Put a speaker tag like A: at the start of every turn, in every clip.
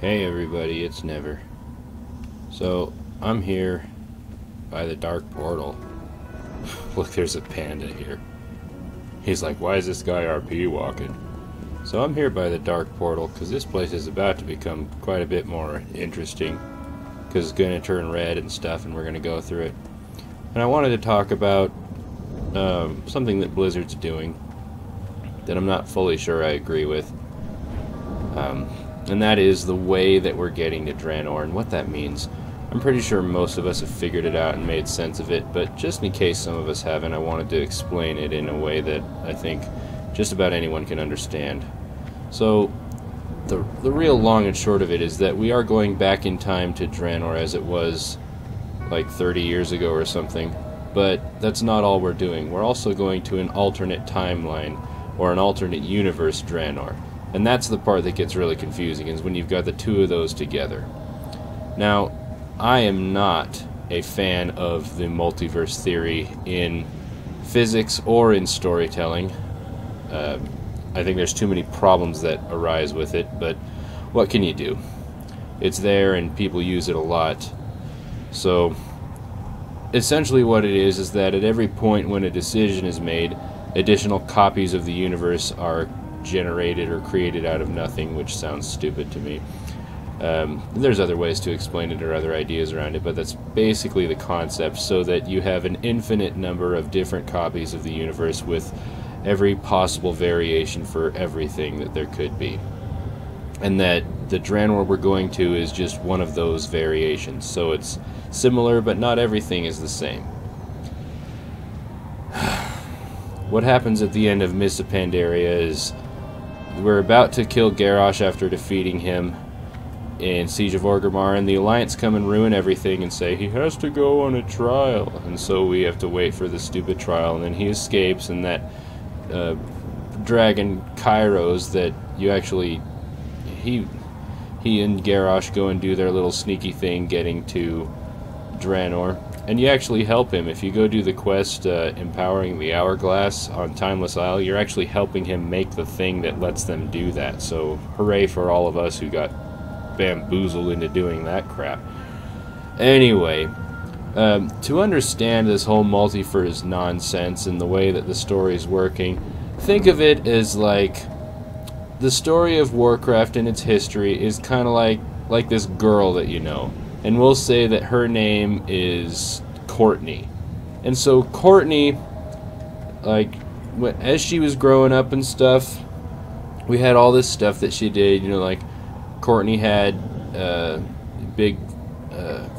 A: Hey everybody, it's Never. So, I'm here by the dark portal. Look, there's a panda here. He's like, why is this guy RP walking? So I'm here by the dark portal because this place is about to become quite a bit more interesting, because it's going to turn red and stuff, and we're going to go through it. And I wanted to talk about something that Blizzard's doing that I'm not fully sure I agree with. And that is the way that we're getting to Draenor and what that means. I'm pretty sure most of us have figured it out and made sense of it, but just in case some of us haven't, I wanted to explain it in a way that I think just about anyone can understand. So, the real long and short of it is that we are going back in time to Draenor as it was like 30 years ago or something, but that's not all we're doing. We're also going to an alternate timeline, or an alternate universe Draenor. And that's the part that gets really confusing, is when you've got the two of those together. Now, I am not a fan of the multiverse theory in physics or in storytelling. I think there's too many problems that arise with it, but what can you do? It's there and people use it a lot. So, essentially what it is that at every point when a decision is made, additional copies of the universe are generated or created out of nothing, which sounds stupid to me. There's other ways to explain it or other ideas around it, but that's basically the concept, so that you have an infinite number of different copies of the universe with every possible variation for everything that there could be. And that the Draenor we're going to is just one of those variations. So it's similar, but not everything is the same. What happens at the end of Mists of Pandaria is we're about to kill Garrosh after defeating him in Siege of Orgrimmar, and the Alliance come and ruin everything and say he has to go on a trial, and so we have to wait for the stupid trial, and then he escapes, and that dragon Kairos that you actually he and Garrosh go and do their little sneaky thing getting to Draenor, and you actually help him. If you go do the quest empowering the Hourglass on Timeless Isle, you're actually helping him make the thing that lets them do that. So hooray for all of us who got bamboozled into doing that crap. Anyway, to understand this whole multiverse nonsense and the way that the story is working, think of it as like the story of Warcraft and its history is kind of like this girl that you know. And we'll say that her name is Courtney. And so Courtney, like, as she was growing up and stuff, we had all this stuff that she did, you know, like Courtney had big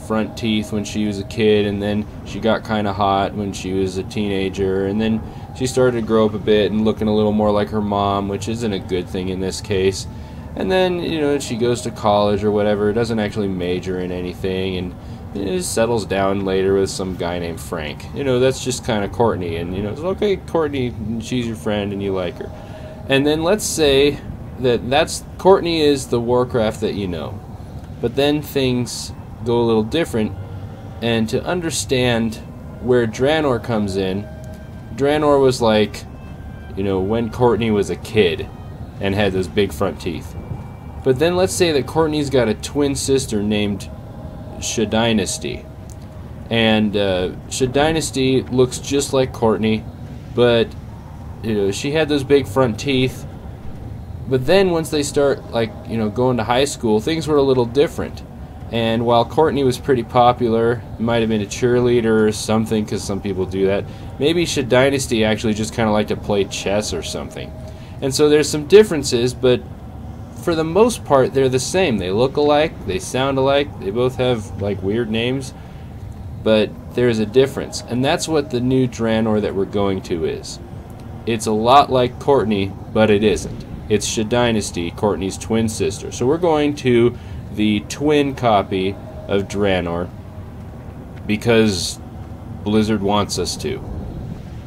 A: front teeth when she was a kid, and then she got kind of hot when she was a teenager, and then she started to grow up a bit and looking a little more like her mom, which isn't a good thing in this case. And then, you know, she goes to college or whatever, doesn't actually major in anything, and you know, settles down later with some guy named Frank. You know, that's just kind of Courtney, and you know, it's okay, Courtney, she's your friend and you like her. And then let's say that's Courtney is the Warcraft that you know. But then things go a little different, and to understand where Draenor comes in, Draenor was like, you know, when Courtney was a kid and had those big front teeth. But then let's say that Courtney's got a twin sister named Shadynasty. And Shadynasty looks just like Courtney, but you know, she had those big front teeth. But then once they start, like, you know, going to high school, things were a little different. And while Courtney was pretty popular, might have been a cheerleader or something, because some people do that, maybe Shadynasty actually just kind of liked to play chess or something. And so there's some differences, but for the most part, they're the same. They look alike, they sound alike, they both have, like, weird names, but there's a difference. And that's what the new Draenor that we're going to is. It's a lot like Courtney, but it isn't. It's Shadynasty, Courtney's twin sister. So we're going to the twin copy of Draenor because Blizzard wants us to.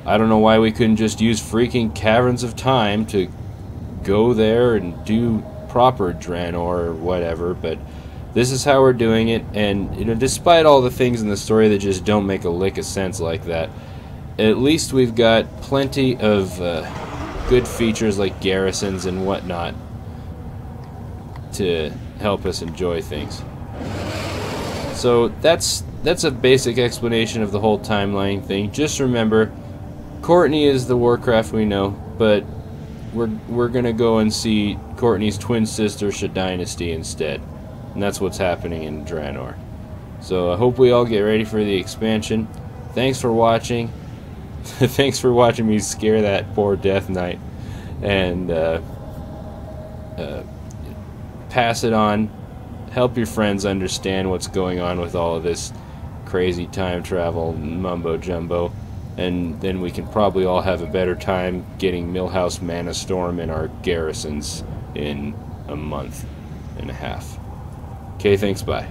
A: I don't know why we couldn't just use freaking Caverns of Time to go there and do proper Draenor or whatever, but this is how we're doing it. And you know, despite all the things in the story that just don't make a lick of sense like that, at least we've got plenty of good features like garrisons and whatnot to help us enjoy things. So that's a basic explanation of the whole timeline thing. Just remember, Courtney is the Warcraft we know, but we're gonna go and see Courtney's twin sister Dynasty instead, and that's what's happening in Draenor. So I hope we all get ready for the expansion. Thanks for watching. Thanks for watching me scare that poor Death Knight, and pass it on. Help your friends understand what's going on with all of this crazy time travel mumbo jumbo, and then we can probably all have a better time getting Millhouse Mana Storm in our garrisons in a month and a half. Okay, thanks, bye.